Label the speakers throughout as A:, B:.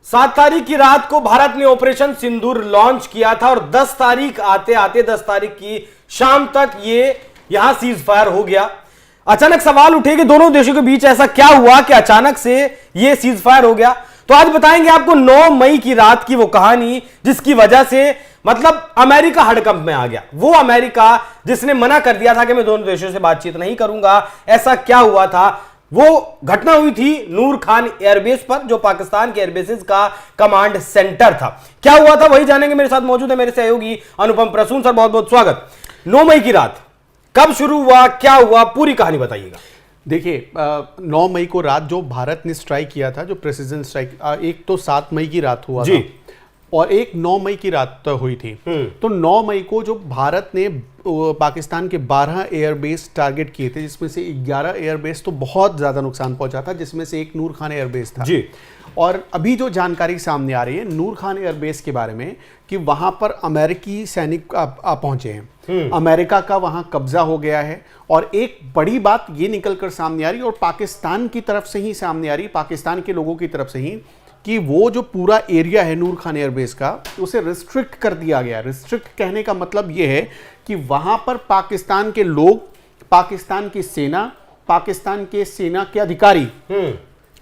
A: 7 तारीख की रात को भारत ने ऑपरेशन सिंदूर लॉन्च किया था और 10 तारीख आते आते 10 तारीख की शाम तक ये यहां सीज फायर हो गया। अचानक सवाल उठे कि दोनों देशों के बीच ऐसा क्या हुआ कि अचानक से ये सीज फायर हो गया। तो आज बताएंगे आपको 9 मई की रात की वो कहानी जिसकी वजह से मतलब अमेरिका हड़कंप में आ गया। वो अमेरिका जिसने मना कर दिया था कि मैं दोनों देशों से बातचीत नहीं करूंगा। ऐसा क्या हुआ था? वो घटना हुई थी नूर खान एयरबेस पर, जो पाकिस्तान के एयरबेसेस का कमांड सेंटर था। क्या हुआ था वही जानेंगे। मेरे साथ मौजूद है मेरे सहयोगी अनुपम प्रसून सर, बहुत बहुत स्वागत। 9 मई की रात कब शुरू हुआ, क्या हुआ, पूरी कहानी बताइएगा।
B: देखिए 9 मई को रात जो भारत ने स्ट्राइक किया था, जो प्रेसिजन स्ट्राइक, एक तो 7 मई की रात हुआ था और एक 9 मई की रात हुई थी। तो 9 मई को जो भारत ने पाकिस्तान के 12 एयरबेस टारगेट किए थे, जिसमें से 11 एयरबेस तो बहुत ज़्यादा नुकसान पहुंचा था, जिसमें से एक नूर खान एयरबेस था
A: जी।
B: और अभी जो जानकारी सामने आ रही है नूर खान एयरबेस के बारे में कि वहां पर अमेरिकी सैनिक पहुंचे हैं, अमेरिका का वहां कब्जा हो गया है। और एक बड़ी बात ये निकल कर सामने आ रही और पाकिस्तान की तरफ से ही सामने आ रही, पाकिस्तान के लोगों की तरफ से ही, कि वो जो पूरा एरिया है नूर खान एयरबेस का, उसे रिस्ट्रिक्ट कर दिया गया। रिस्ट्रिक्ट कहने का मतलब ये है कि वहां पर पाकिस्तान के लोग, पाकिस्तान की सेना, पाकिस्तान के सेना के अधिकारी,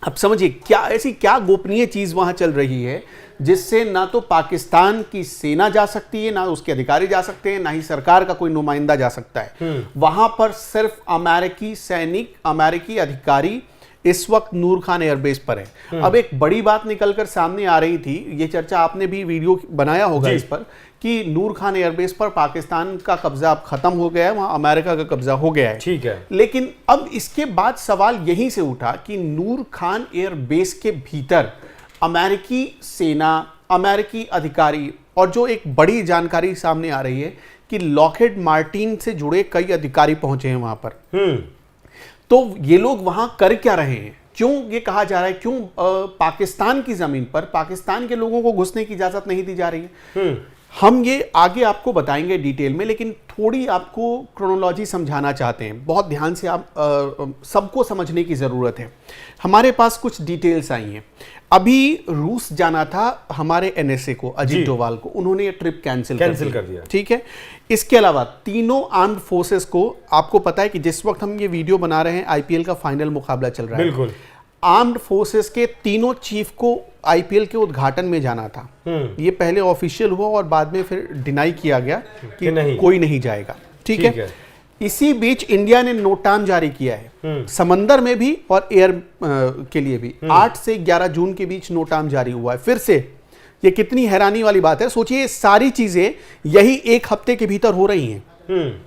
B: अब समझिए क्या ऐसी क्या गोपनीय चीज वहां चल रही है जिससे ना तो पाकिस्तान की सेना जा सकती है, ना उसके अधिकारी जा सकते हैं, ना ही सरकार का कोई नुमाइंदा जा सकता है। वहां पर सिर्फ अमेरिकी सैनिक, अमेरिकी अधिकारी इस वक्त नूर खान एयरबेस पर है। अब एक बड़ी बात निकलकर सामने आ रही थी, ये चर्चा आपने भी वीडियो बनाया होगा इस पर, कि नूर खान एयरबेस पर पाकिस्तान का कब्जा अब खत्म हो गया है, वहां अमेरिका का कब्जा हो गया है।
A: ठीक है।
B: लेकिन अब इसके बाद सवाल यहीं से उठा कि नूर खान एयरबेस के भीतर अमेरिकी सेना, अमेरिकी अधिकारी, और जो एक बड़ी जानकारी सामने आ रही है कि लॉकहीड मार्टिन से जुड़े कई अधिकारी पहुंचे हैं वहां पर। तो ये लोग वहां कर क्या रहे हैं? क्यों ये कहा जा रहा है, क्यों पाकिस्तान की जमीन पर पाकिस्तान के लोगों को घुसने की इजाजत नहीं दी जा रही है? हम ये आगे आपको बताएंगे डिटेल में, लेकिन थोड़ी आपको क्रोनोलॉजी समझाना चाहते हैं। बहुत ध्यान से आप सबको समझने की जरूरत है। हमारे पास कुछ डिटेल्स आई हैं। अभी रूस जाना था हमारे एनएसए को, अजीत डोवाल को, उन्होंने ये ट्रिप कैंसिल कर दिया। ठीक है। इसके अलावा तीनों आर्म्ड फोर्सेस को, आपको पता है कि जिस वक्त हम ये वीडियो बना रहे हैं आईपीएल का फाइनल मुकाबला चल रहा है,
A: बिल्कुल,
B: आर्म्ड फोर्सेस के तीनों चीफ को आईपीएल के उद्घाटन में जाना था। ये पहले ऑफिशियल हुआ और बाद में फिर डिनाई किया गया कि नहीं, कोई नहीं जाएगा। ठीक है। इसी बीच इंडिया ने नोटाम जारी किया है, समंदर में भी और एयर के लिए भी। 8 से 11 जून के बीच नोटाम जारी हुआ है फिर से। ये कितनी हैरानी वाली बात है, सोचिए सारी चीजें यही एक हफ्ते के भीतर हो रही हैं।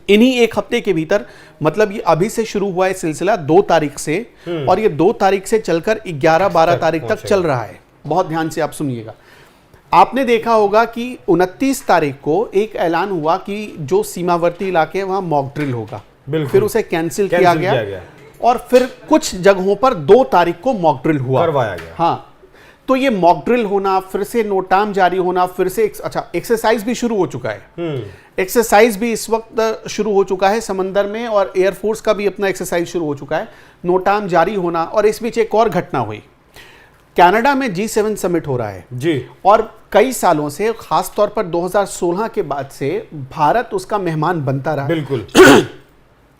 B: इन्हीं एक हफ्ते के भीतर, मतलब ये अभी से शुरू हुआ है सिलसिला 2 तारीख से, और ये 2 तारीख से चलकर 11-12 तारीख तक चल रहा है। बहुत ध्यान से आप सुनिएगा। आपने देखा होगा कि 29 तारीख को एक ऐलान हुआ कि जो सीमावर्ती इलाके हैं वहां मॉक ड्रिल होगा, फिर उसे कैंसिल किया गया और फिर कुछ जगहों पर 2 तारीख को मॉक ड्रिल हुआ,
A: करवाया गया।
B: हाँ, तो ये मॉक ड्रिल होना, फिर से नोटाम जारी होना, फिर से अच्छा एक्सरसाइज भी शुरू हो चुका है। एक्सरसाइज भी इस वक्त शुरू हो चुका है समंदर में, और एयरफोर्स का भी अपना एक्सरसाइज शुरू हो चुका है। नोटाम जारी होना, और इस बीच एक और घटना हुई। कनाडा में G7 समिट हो रहा है
A: जी, और
B: कई सालों से, खास तौर पर 2016 के बाद से भारत उसका मेहमान बनता रहा।
A: बिल्कुल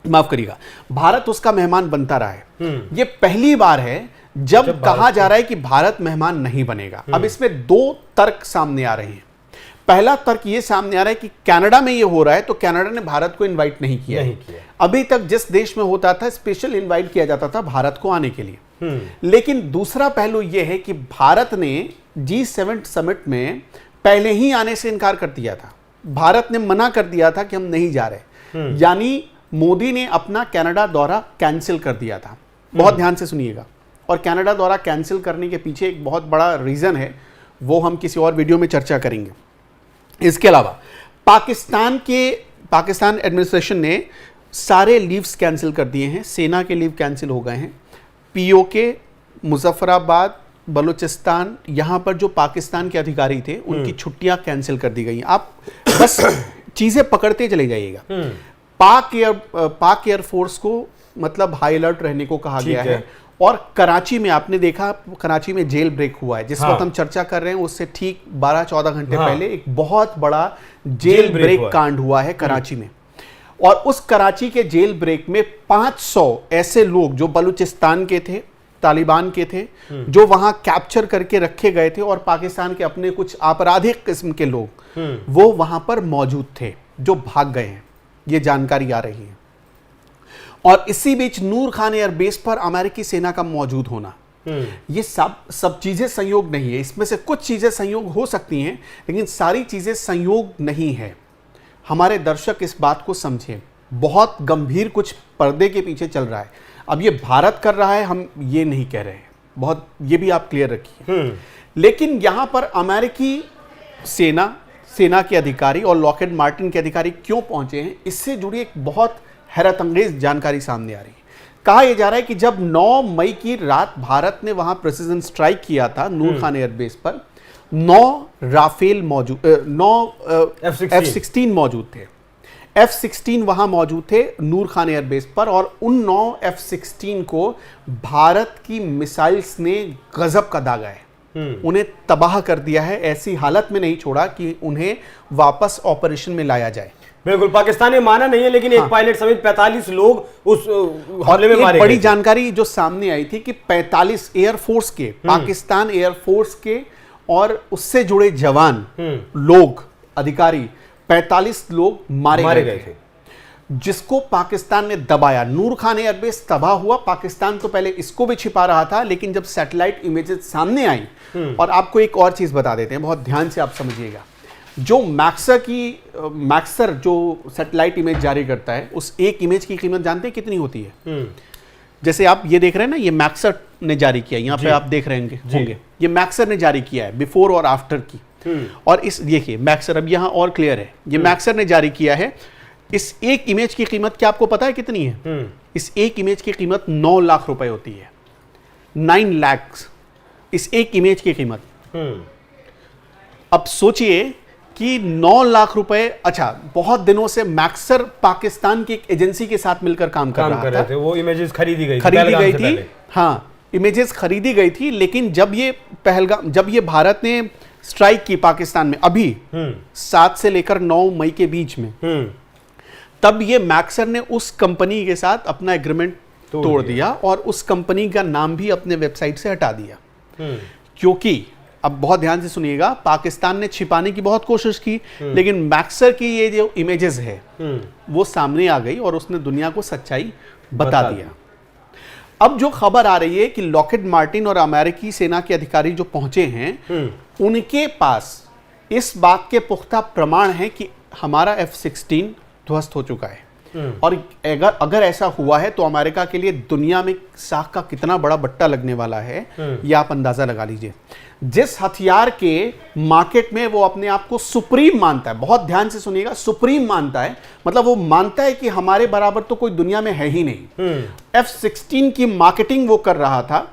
B: माफ करिएगा, भारत उसका मेहमान बनता रहा है। ये पहली बार है जब कहा जा रहा है कि भारत मेहमान नहीं बनेगा। अब इसमें 2 तर्क सामने आ रहे हैं। पहला तर्क ये सामने आ रहा है कि कनाडा में ये हो रहा है तो कनाडा ने भारत को इनवाइट नहीं किया। अभी तक जिस देश में होता था स्पेशल इनवाइट किया जाता था भारत को आने के लिए। लेकिन दूसरा पहलू यह है कि भारत ने G7 समिट में पहले ही आने से इनकार कर दिया था। भारत ने मना कर दिया था कि हम नहीं जा रहे, यानी मोदी ने अपना कनाडा दौरा कैंसिल कर दिया था। बहुत ध्यान से सुनिएगा। और कनाडा दौरा कैंसिल करने के पीछे एक बहुत बड़ा रीजन है, वो हम किसी और वीडियो में चर्चा करेंगे। इसके अलावा पाकिस्तान एडमिनिस्ट्रेशन ने सारे लीव्स कैंसिल कर दिए हैं। सेना के लीव कैंसिल हो गए हैं। पीओके, मुजफ्फराबाद, बलूचिस्तान, यहां पर जो पाकिस्तान के अधिकारी थे उनकी छुट्टियां कैंसिल कर दी गई। आप बस चीजें पकड़ते चले जाइएगा। पाक एयरफोर्स को मतलब हाई अलर्ट रहने को कहा गया है, और कराची में आपने देखा, कराची में जेल ब्रेक हुआ है जिस वक्त हम चर्चा कर रहे हैं, उससे ठीक 12-14 घंटे पहले एक बहुत बड़ा जेल ब्रेक कांड हुआ है कराची में। और उस कराची के जेल ब्रेक में 500 ऐसे लोग जो बलूचिस्तान के थे, तालिबान के थे, जो वहां कैप्चर करके रखे गए थे, और पाकिस्तान के अपने कुछ आपराधिक किस्म के लोग वो वहां पर मौजूद थे जो भाग गए हैं, ये जानकारी आ रही है। और इसी बीच नूर खान एयरबेस पर अमेरिकी सेना का मौजूद होना, ये सब चीजें संयोग नहीं है। इसमें से कुछ चीजें संयोग हो सकती हैं, लेकिन सारी चीजें संयोग नहीं है। हमारे दर्शक इस बात को समझें, बहुत गंभीर कुछ पर्दे के पीछे चल रहा है। अब ये भारत कर रहा है, हम ये नहीं कह रहे हैं, बहुत ये भी आप क्लियर रखिए। लेकिन यहां पर अमेरिकी सेना के अधिकारी और लॉकहीड मार्टिन के अधिकारी क्यों पहुंचे हैं, इससे जुड़ी एक बहुत हैरतअंगेज जानकारी सामने आ रही है। कहा यह जा रहा है कि जब 9 मई की रात भारत ने वहां प्रिसीजन स्ट्राइक किया था नूर खान एयरबेस पर, 9 राफेल मौजूद, 9 F-16 मौजूद थे। F-16 वहां मौजूद थे नूर खान एयरबेस पर, और उन 9 F-16 को भारत की मिसाइल्स ने गजब का दागा है, उन्हें तबाह कर दिया है। ऐसी हालत में नहीं छोड़ा कि उन्हें वापस ऑपरेशन में लाया जाए।
A: बिल्कुल, पाकिस्तान ने माना नहीं है, लेकिन एक पायलट समेत 45 लोग उस हमले में मारे गए।
B: बड़ी जानकारी जो सामने आई थी कि 45 एयरफोर्स के, पाकिस्तान एयरफोर्स के और उससे जुड़े जवान लोग, अधिकारी, 45 लोग मारे गए थे, जिसको पाकिस्तान ने दबाया। नूर खान एयरबेस तबाह हुआ। पाकिस्तान तो पहले इसको भी छिपा रहा था, लेकिन जब सैटेलाइट इमेजेस सामने आई, और आपको एक और चीज बता देते हैं, बहुत ध्यान से आप समझिएगा, जो मैक्सर जो सैटेलाइट इमेज जारी करता है, उस एक इमेज की कीमत जानते हैं कितनी होती है? जैसे आप ये देख रहे हैं ना, ये मैक्सर ने जारी किया, यहां पे आप देख रहे होंगे, ये मैक्सर ने जारी किया है बिफोर और आफ्टर की। और इस देखिए मैक्सर, अब यहां और क्लियर है, ये मैक्सर ने जारी किया है। इस एक इमेज की कीमत क्या आपको पता है कितनी है? इस एक इमेज की कीमत 9 लाख रुपए होती है। 9 लाख इस एक इमेज की कीमत। अब सोचिए कि 9 लाख रुपए, अच्छा, बहुत दिनों से मैक्सर पाकिस्तान की एक एजेंसी के साथ मिलकर काम कर रहा था।
A: वो इमेजेस खरीदी गई
B: थी। हाँ, इमेजेस खरीदी गई थी, लेकिन जब ये भारत ने स्ट्राइक की पाकिस्तान में, अभी 7 से लेकर 9 मई के बीच में, तब ये मैक्सर ने उस कंपनी के साथ अपना एग्रीमेंट तोड़ दिया और उस कंपनी का नाम भी अपने वेबसाइट से हटा दिया। क्योंकि अब बहुत ध्यान से सुनिएगा, पाकिस्तान ने छिपाने की बहुत कोशिश की, लेकिन मैक्सर की ये जो इमेजेस है वो सामने आ गई और उसने दुनिया को सच्चाई बता दिया। अब जो खबर आ रही है कि लॉकहीड मार्टिन और अमेरिकी सेना के अधिकारी जो पहुंचे हैं, उनके पास इस बात के पुख्ता प्रमाण है कि हमारा F-16 ध्वस्त हो चुका है। और अगर ऐसा हुआ है तो अमेरिका के लिए दुनिया में साख का कितना बड़ा बट्टा लगने वाला है, ये आप अंदाजा लगा लीजिए। जिस हथियार के मार्केट में वो अपने आप को सुप्रीम मानता है, बहुत ध्यान से सुनिएगा, सुप्रीम मानता है, मतलब वो मानता है कि हमारे बराबर तो कोई दुनिया में है ही नहीं। F-16 की मार्केटिंग वो कर रहा था,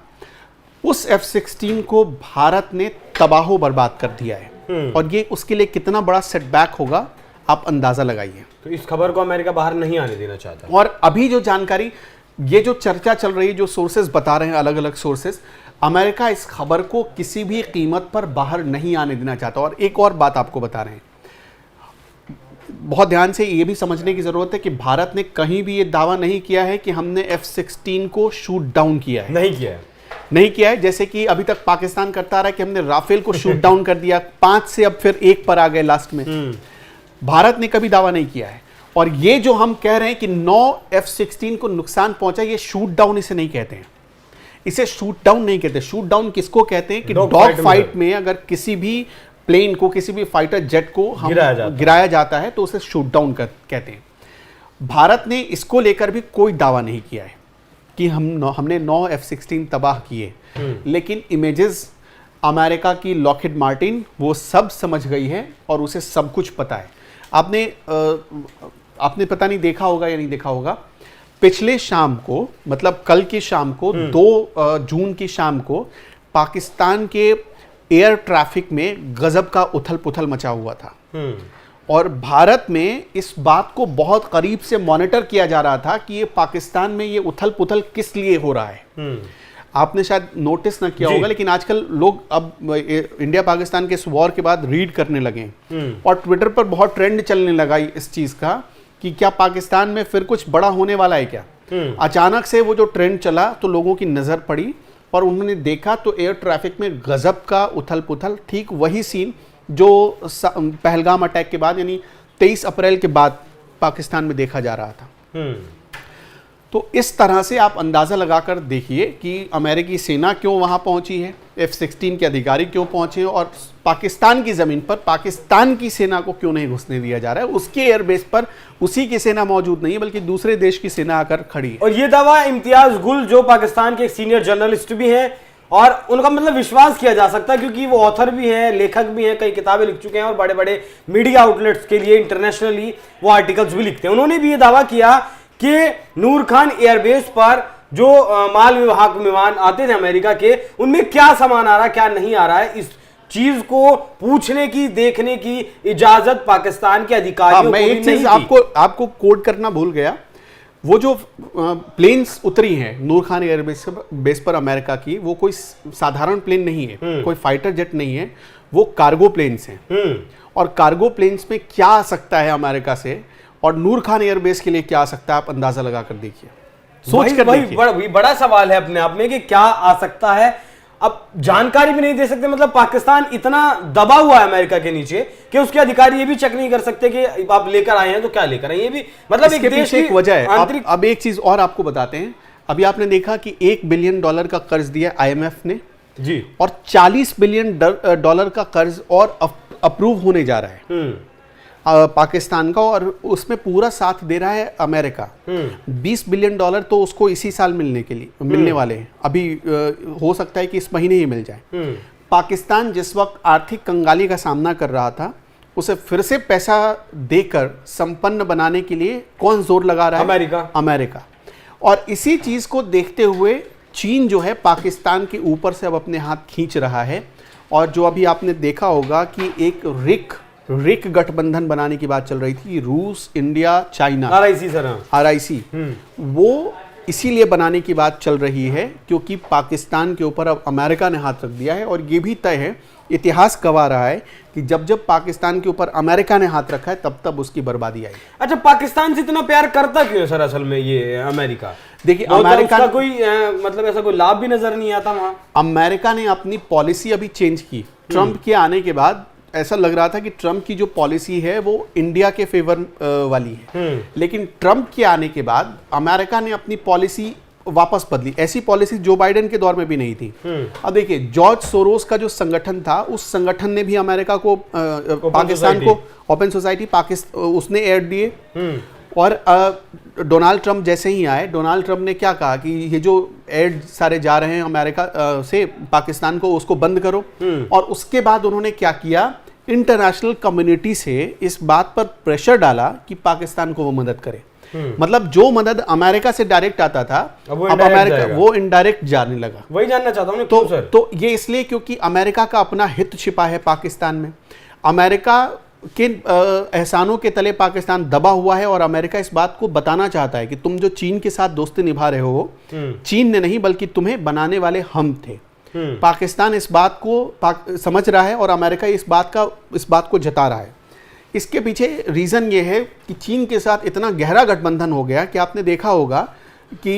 B: उस F-16 को भारत ने तबाहो बर्बाद कर दिया है। और ये उसके लिए कितना बड़ा सेटबैक होगा, आप अंदाजा लगाइए।
A: तो इस खबर को अमेरिका बाहर नहीं आने देना चाहता।
B: और अभी जो जानकारी, ये जो चर्चा चल रही है, जो सोर्सेज बता रहे हैं, अलग अलग सोर्सेज, अमेरिका इस खबर को किसी भी कीमत पर बाहर नहीं आने देना चाहता। और एक और बात आपको बता रहे हैं, बहुत ध्यान से ये भी समझने की जरूरत है कि भारत ने कहीं भी ये दावा नहीं किया है कि हमने F-16 को शूट डाउन किया है। नहीं किया है, जैसे कि अभी तक पाकिस्तान करता रहा कि हमने राफेल को शूट डाउन कर दिया, 5 से अब फिर 1 पर आ गए लास्ट में। भारत ने कभी दावा नहीं किया है। और ये जो हम कह रहे हैं कि 9 F-16 को नुकसान पहुंचा, ये शूट डाउन इसे नहीं कहते हैं, इसे शूट डाउन नहीं कहते। शूट डाउन किसको कहते हैं कि डॉग फाइट में अगर किसी भी प्लेन को, किसी भी फाइटर जेट को हम गिराया जाता है तो उसे शूट डाउन कहते हैं। भारत ने इसको लेकर भी कोई दावा नहीं किया है कि हमने 9 F-16 तबाह किए, लेकिन इमेजेस अमेरिका की लॉकहीड मार्टिन वो सब समझ गई है और उसे सब कुछ पता है। आपने पता नहीं देखा होगा या नहीं देखा होगा, पिछले शाम को, मतलब कल की शाम को, 2 जून की शाम को, पाकिस्तान के एयर ट्रैफिक में गजब का उथल पुथल मचा हुआ था। और भारत में इस बात को बहुत करीब से मॉनिटर किया जा रहा था कि ये पाकिस्तान में ये उथल पुथल किस लिए हो रहा है। आपने शायद नोटिस ना किया
A: जी।
B: होगा, लेकिन आजकल लोग अब इंडिया पाकिस्तान के इस वॉर के बाद रीड करने लगे हैं और ट्विटर पर बहुत ट्रेंड चलने लगा इस चीज का कि क्या पाकिस्तान में फिर कुछ बड़ा होने वाला है क्या। अचानक से वो जो ट्रेंड चला तो लोगों की नजर पड़ी और उन्होंने देखा तो एयर ट्रैफिक में गजब का उथल पुथल, ठीक वही सीन जो पहलगाम अटैक के बाद यानी 23 अप्रैल के बाद पाकिस्तान में देखा जा रहा था। तो इस तरह से आप अंदाज़ा लगाकर देखिए कि अमेरिकी सेना क्यों वहाँ पहुँची है, F-16 के अधिकारी क्यों पहुँचे और पाकिस्तान की ज़मीन पर पाकिस्तान की सेना को क्यों नहीं घुसने दिया जा रहा है। उसके एयरबेस पर उसी की सेना मौजूद नहीं है बल्कि दूसरे देश की सेना आकर खड़ी है।
A: और ये दावा इम्तियाज गुल जो पाकिस्तान के एक सीनियर जर्नलिस्ट भी हैं और उनका मतलब विश्वास किया जा सकता है क्योंकि वो ऑथर भी हैं, लेखक भी हैं, कई किताबें लिख चुके हैं और बड़े बड़े मीडिया आउटलेट्स के लिए इंटरनेशनली वो आर्टिकल्स भी लिखते हैं। उन्होंने भी ये दावा किया कि नूर खान एयरबेस पर जो माल विवाहक विमान आते थे अमेरिका के, उनमें क्या सामान आ रहा है क्या नहीं आ रहा है, इस चीज को पूछने की देखने की इजाजत पाकिस्तान के अधिकारियों को
B: मैं
A: भी
B: एक
A: नहीं
B: चीज
A: थी।
B: आपको कोड करना भूल गया। वो जो प्लेन्स उतरी हैं नूर खान एयरबेस पर अमेरिका की, वो कोई साधारण प्लेन नहीं है, कोई फाइटर जेट नहीं है, वो कार्गो प्लेन्स हैं। और कार्गो प्लेन्स में क्या आ सकता है अमेरिका से और नूर खान एयरबेस के लिए क्या आ सकता है, आप अंदाजा लगा कर देखिए, सोच कर देखिए।
A: बड़ा सवाल है अपने आप में कि क्या आ सकता है। अब जानकारी भी नहीं दे सकते, मतलब पाकिस्तान इतना दबा हुआ है अमेरिका के नीचे कि उसके अधिकारी ये भी चेक नहीं कर सकते कि आप लेकर आए हैं तो क्या लेकर आए, ये भी मतलब
B: इसके
A: एक देश
B: पीछे एक वजह है।
A: आंतरिक।
B: अब एक चीज और आपको बताते हैं। अभी आपने देखा कि $1 बिलियन का कर्ज दिया IMF ने
A: जी,
B: और $40 बिलियन का कर्ज और अप्रूव होने जा रहा है पाकिस्तान का, और उसमें पूरा साथ दे रहा है अमेरिका। $20 बिलियन तो उसको इसी साल मिलने वाले हैं। अभी हो सकता है कि इस महीने ही मिल जाए। पाकिस्तान जिस वक्त आर्थिक कंगाली का सामना कर रहा था, उसे फिर से पैसा देकर संपन्न बनाने के लिए कौन जोर लगा रहा है? अमेरिका। और इसी चीज को देखते हुए चीन जो है पाकिस्तान के ऊपर से अब अपने हाथ खींच रहा है। और जो अभी आपने देखा होगा कि एक रिक गठबंधन बनाने की बात चल रही थी, रूस, इंडिया, चाइना, RIC, वो इसीलिए बनाने की बात चल रही है क्योंकि पाकिस्तान के ऊपर अब अमेरिका ने हाथ रख दिया है। और ये भी तय है, इतिहास गवाह रहा है कि जब जब पाकिस्तान के ऊपर अमेरिका ने हाथ रखा है तब तब उसकी बर्बादी आई।
A: अच्छा, पाकिस्तान से इतना प्यार करता क्यों है सर असल में ये अमेरिका?
B: देखिए, अमेरिका
A: का कोई मतलब ऐसा कोई लाभ भी नजर नहीं आता वहां।
B: अमेरिका ने अपनी पॉलिसी अभी चेंज की ट्रंप के आने के बाद। ऐसा लग रहा था कि ट्रंप की जो पॉलिसी है वो इंडिया के फेवर वाली है, लेकिन ट्रंप के आने के बाद अमेरिका ने अपनी पॉलिसी वापस बदली। ऐसी पॉलिसी जो बाइडेन के दौर में भी नहीं थी। अब देखिए, जॉर्ज सोरोस का जो संगठन था, उस संगठन ने भी अमेरिका को पाकिस्तान को ओपन सोसाइटी उसने ऐड दिए। और डोनाल्ड ट्रंप जैसे ही आए, डोनाल्ड ट्रंप ने क्या कहा कि ये जो ऐड सारे जा रहे हैं अमेरिका से पाकिस्तान को, उसको बंद करो। और उसके बाद उन्होंने क्या किया, इंटरनेशनल कम्युनिटी से इस बात पर प्रेशर डाला कि पाकिस्तान को वो मदद करे। मतलब जो मदद अमेरिका से डायरेक्ट आता था, अब अमेरिका वो इनडायरेक्ट जाने लगा।
A: वही जानना चाहता हूं
B: तो, सर? तो ये इसलिए क्योंकि अमेरिका का अपना हित छिपा है पाकिस्तान में। अमेरिका के एहसानों के तले पाकिस्तान दबा हुआ है और अमेरिका इस बात को बताना चाहता है कि तुम जो चीन के साथ दोस्ती निभा रहे हो, चीन ने नहीं बल्कि तुम्हें बनाने वाले हम थे। पाकिस्तान इस बात को समझ रहा है और अमेरिका इस बात को जता रहा है। इसके पीछे रीज़न ये है कि चीन के साथ इतना गहरा गठबंधन हो गया कि आपने देखा होगा कि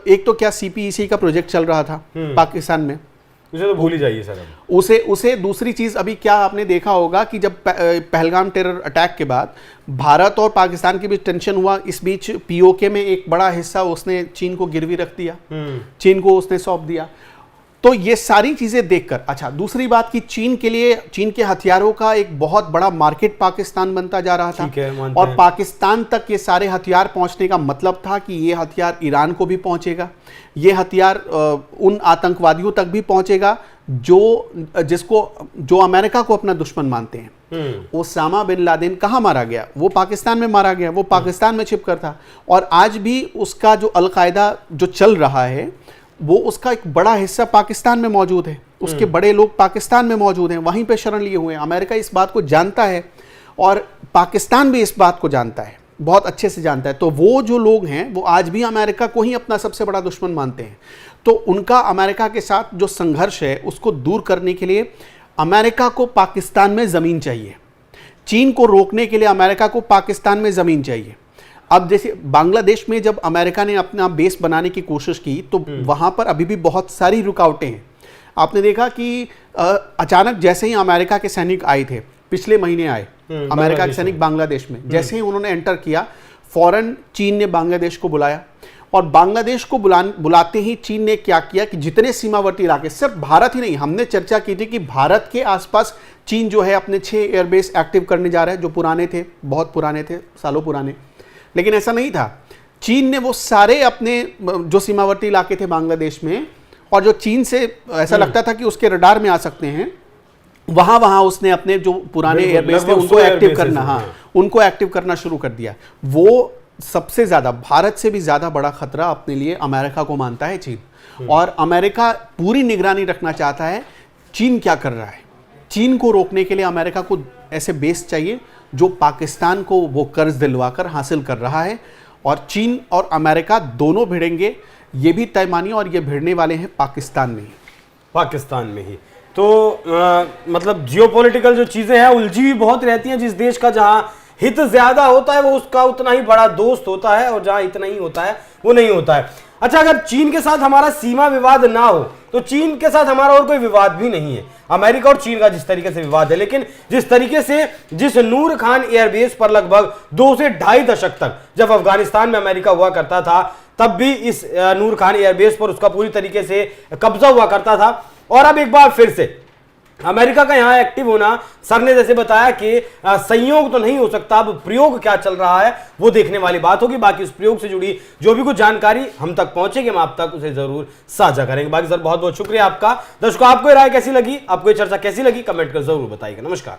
B: एक तो क्या CPEC का प्रोजेक्ट चल रहा था पाकिस्तान में,
A: उसे तो भूल ही जाइए सर।
B: उसे दूसरी चीज़ अभी क्या आपने देखा होगा कि जब पहलगाम टेरर अटैक के बाद भारत और पाकिस्तान के बीच टेंशन हुआ, इस बीच POK में एक बड़ा हिस्सा उसने चीन को गिरवी रख दिया, चीन को उसने सौंप दिया। तो ये सारी चीजें देखकर, अच्छा दूसरी बात कि चीन के लिए, चीन के हथियारों का एक बहुत बड़ा मार्केट पाकिस्तान बनता जा रहा था। और पाकिस्तान तक ये सारे हथियार पहुंचने का मतलब था कि ये हथियार ईरान को भी पहुंचेगा, ये हथियार उन आतंकवादियों तक भी पहुंचेगा जो अमेरिका को अपना दुश्मन मानते हैं। ओसामा बिन लादेन कहाँ मारा गया? वो पाकिस्तान में मारा गया, वो पाकिस्तान में छिपकर था। और आज भी उसका जो अलकायदा जो चल रहा है, वो उसका एक बड़ा हिस्सा पाकिस्तान में मौजूद है, उसके बड़े लोग पाकिस्तान में मौजूद हैं, वहीं पे शरण लिए हुए हैं। अमेरिका इस बात को जानता है और पाकिस्तान भी इस बात को जानता है बहुत अच्छे से जानता है। तो वो जो लोग हैं वो आज भी अमेरिका को ही अपना सबसे बड़ा दुश्मन मानते हैं। तो उनका अमेरिका के साथ जो संघर्ष है उसको दूर करने के लिए अमेरिका को पाकिस्तान में ज़मीन चाहिए, चीन को रोकने के लिए अमेरिका को पाकिस्तान में ज़मीन चाहिए। अब जैसे बांग्लादेश में जब अमेरिका ने अपना बेस बनाने की कोशिश की तो वहाँ पर अभी भी बहुत सारी रुकावटें हैं। आपने देखा कि अचानक जैसे ही अमेरिका के सैनिक आए थे, पिछले महीने आए अमेरिका के सैनिक बांग्लादेश में, जैसे ही उन्होंने एंटर किया फौरन चीन ने बांग्लादेश को बुलाया। और बांग्लादेश को बुलाते ही चीन ने क्या किया कि जितने सीमावर्ती इलाके, सिर्फ भारत ही नहीं, हमने चर्चा की थी कि भारत के आसपास चीन जो है अपने 6 एयरबेस एक्टिव करने जा रहा है, जो पुराने थे, बहुत पुराने थे, सालों पुराने। लेकिन ऐसा नहीं था। चीन ने वो सारे अपने जो सीमावर्ती इलाके थे बांग्लादेश में, और जो चीन से ऐसा लगता था कि उसके रडार में आ सकते हैं, वहां उसने अपने जो पुराने एयरबेस थे उनको एक्टिव करना, उनको एक्टिव करना शुरू कर दिया। वो सबसे ज्यादा, भारत से भी ज्यादा बड़ा खतरा अपने लिए अमेरिका को मानता है चीन। और अमेरिका पूरी निगरानी रखना चाहता है चीन क्या कर रहा है। चीन को रोकने के लिए अमेरिका को ऐसे बेस चाहिए जो पाकिस्तान को वो कर्ज दिलवाकर हासिल कर रहा है। और चीन और अमेरिका दोनों भिड़ेंगे, ये भी तय मानिए, और ये भिड़ने वाले हैं पाकिस्तान में ही।
A: तो मतलब जियोपॉलिटिकल जो चीजें हैं उलझी हुई बहुत रहती हैं। जिस देश का जहां हित ज्यादा होता है वो उसका उतना ही बड़ा दोस्त होता है, और जहां इतना ही होता है वो नहीं होता है। अच्छा, अगर चीन के साथ हमारा सीमा विवाद ना हो तो चीन के साथ हमारा और कोई विवाद भी नहीं है। अमेरिका और चीन का जिस तरीके से विवाद है, लेकिन जिस तरीके से जिस नूर खान एयरबेस पर लगभग 2 से ढाई दशक तक जब अफगानिस्तान में अमेरिका हुआ करता था, तब भी इस नूर खान एयरबेस पर उसका पूरी तरीके से कब्जा हुआ करता था। और अब एक बार फिर से अमेरिका का यहां एक्टिव होना, सर ने जैसे बताया कि संयोग तो नहीं हो सकता, अब प्रयोग क्या चल रहा है वो देखने वाली बात होगी। बाकी उस प्रयोग से जुड़ी जो भी कुछ जानकारी हम तक पहुंचेगी हम आप तक उसे जरूर साझा करेंगे। बाकी सर बहुत बहुत शुक्रिया आपका। दर्शकों, आपको राय कैसी लगी, आपको ये चर्चा कैसी लगी, कमेंट कर जरूर बताइएगा। नमस्कार।